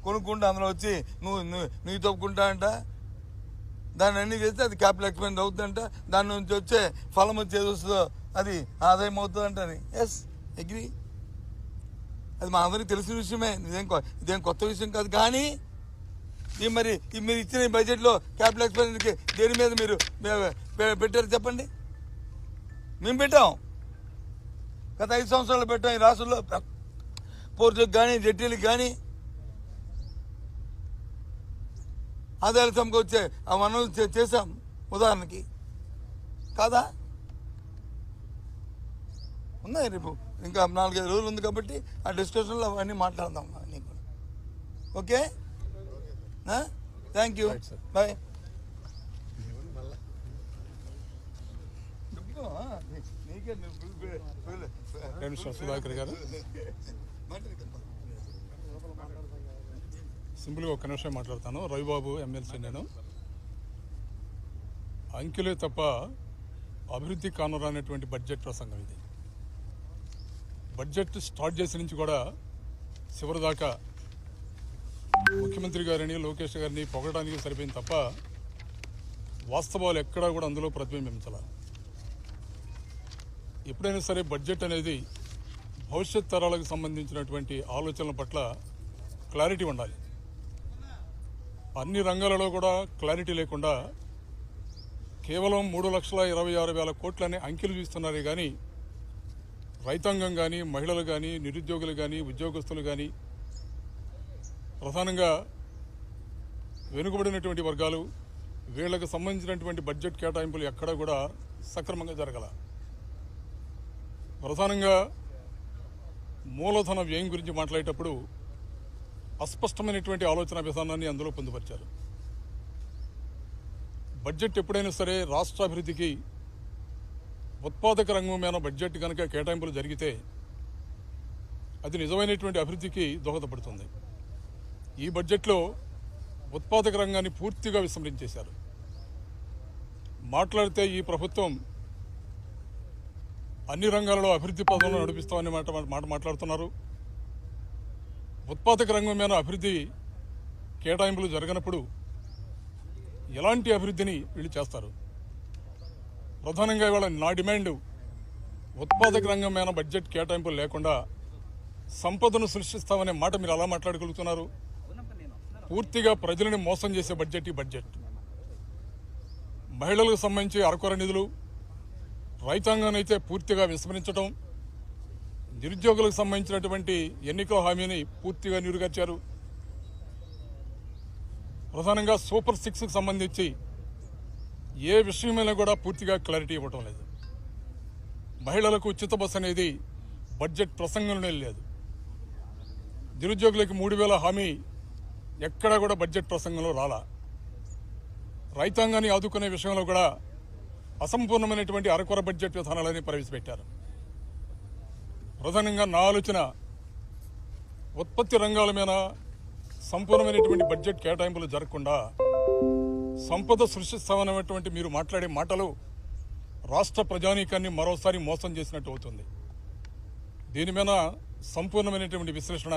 కొనుక్కుంటా అందులో వచ్చి నువ్వు తప్పుకుంటా అంట. దాన్ని అన్నీ చేస్తే అది క్యాపిటల్ ఎక్స్పెన్స్ అవుతుందంట. దాని నుంచి వచ్చే ఫలం వచ్చేది వస్తుందో అది ఆదాయం అవుతుందంట అని. Yes, agree. అది మా అందరికీ తెలిసిన విషయమే, ఇదేం కొత్త విషయం కాదు. కానీ మరి మీరు ఇచ్చిన బడ్జెట్లో క్యాపిటల్ ఎక్స్పెండిచర్కి దేని మీద మీరు పెట్టారు చెప్పండి? మేము పెట్టాం, గత 5 సంవత్సరాలు పెట్టాం. ఈ రాష్ట్రంలో పోర్టులకు కానీ జట్టీలకు కానీ ఆదాయాలు సమకూర్చే ఆ వనరులు చేశాం ఉదాహరణకి. కాదా? ఉన్నాయి. రేపు ఇంకా 4-5 రోజులు ఉంది కాబట్టి ఆ డిస్కషన్లో అవన్నీ మాట్లాడదాం అన్నీ కూడా. Okay, thank you, bye. Sudhakar గారు సింపుల్గా ఒక్క నిమిషం మాట్లాడతాను. రవిబాబు ఎమ్మెల్సీ. నేను అంకెలే తప్ప అభివృద్ధి కానురానటువంటి బడ్జెట్ ప్రసంగం ఇది. బడ్జెట్ స్టార్ట్ చేసిన నుంచి కూడా చివరి దాకా ముఖ్యమంత్రి గారిని లోకేష్ గారిని పొగడానికి సరిపోయింది తప్ప వాస్తవాలు ఎక్కడా కూడా అందులో ప్రతిబింబించాల. ఎప్పుడైనా సరే బడ్జెట్ అనేది భవిష్యత్ తరాలకు సంబంధించినటువంటి ఆలోచనల పట్ల క్లారిటీ ఉండాలి. అన్ని రంగాలలో కూడా క్లారిటీ లేకుండా కేవలం 3,26,000 కోట్లనే అంకెలు చూస్తున్నారే కానీ రైతాంగం కానీ, మహిళలు కానీ, నిరుద్యోగులు కానీ, ఉద్యోగస్తులు కానీ, ప్రధానంగా వెనుకబడినటువంటి వర్గాలు, వీళ్లకు సంబంధించినటువంటి బడ్జెట్ కేటాయింపులు ఎక్కడా కూడా సక్రమంగా జరగల. ప్రధానంగా మూలధన వ్యయం గురించి మాట్లాడేటప్పుడు అస్పష్టమైనటువంటి ఆలోచన విధానాన్ని అందులో పొందుపరిచారు. బడ్జెట్ ఎప్పుడైనా సరే రాష్ట్రాభివృద్ధికి ఉత్పాదక రంగం మీద బడ్జెట్ కనుక కేటాయింపులు జరిగితే అది నిజమైనటువంటి అభివృద్ధికి దోహదపడుతుంది. ఈ బడ్జెట్లో ఉత్పాదక రంగాన్ని పూర్తిగా విస్మరించేశారు. మాట్లాడితే ఈ ప్రభుత్వం అన్ని రంగాలలో అభివృద్ధి పదంలో నడిపిస్తామని మాట మాట్లాడుతున్నారు. ఉత్పాదక రంగం మీద అభివృద్ధి కేటాయింపులు జరగనప్పుడు ఎలాంటి అభివృద్ధిని వీళ్ళు చేస్తారు? ప్రధానంగా ఇవాళ నా డిమాండ్ ఉత్పాదక రంగం మీద బడ్జెట్ కేటాయింపులు లేకుండా సంపదను సృష్టిస్తామనే మాట మీరు అలా మాట్లాడగలుగుతున్నారు? పూర్తిగా ప్రజలను మోసం చేసే బడ్జెట్ ఈ బడ్జెట్. మహిళలకు సంబంధించి అరకొర నిధులు, రైతాంగాన్ని అయితే పూర్తిగా విస్మరించడం, నిరుద్యోగులకు సంబంధించినటువంటి ఎన్నికల హామీని పూర్తిగా నీరుగార్చారు. ప్రధానంగా సూపర్ 6కి సంబంధించి ఏ విషయమైనా కూడా పూర్తిగా క్లారిటీ ఇవ్వటం లేదు. మహిళలకు ఉచిత బస్సు అనేది బడ్జెట్ ప్రసంగంలోనే లేదు. నిరుద్యోగులకు 3,000 హామీ ఎక్కడా కూడా బడ్జెట్ ప్రసంగంలో రాలా. రైతాంగాన్ని ఆదుకునే విషయంలో కూడా అసంపూర్ణమైనటువంటి అరకొర బడ్జెట్ విధానాలని ప్రవేశపెట్టారు. ప్రధానంగా నా ఆలోచన ఉత్పత్తి రంగాల మీద సంపూర్ణమైనటువంటి బడ్జెట్ కేటాయింపులు జరగకుండా సంపద సృష్టిస్తామనేటువంటి మీరు మాట్లాడే మాటలు రాష్ట్ర ప్రజానీకాన్ని మరోసారి మోసం చేసినట్టు అవుతుంది. దీని మీద సంపూర్ణమైనటువంటి విశ్లేషణ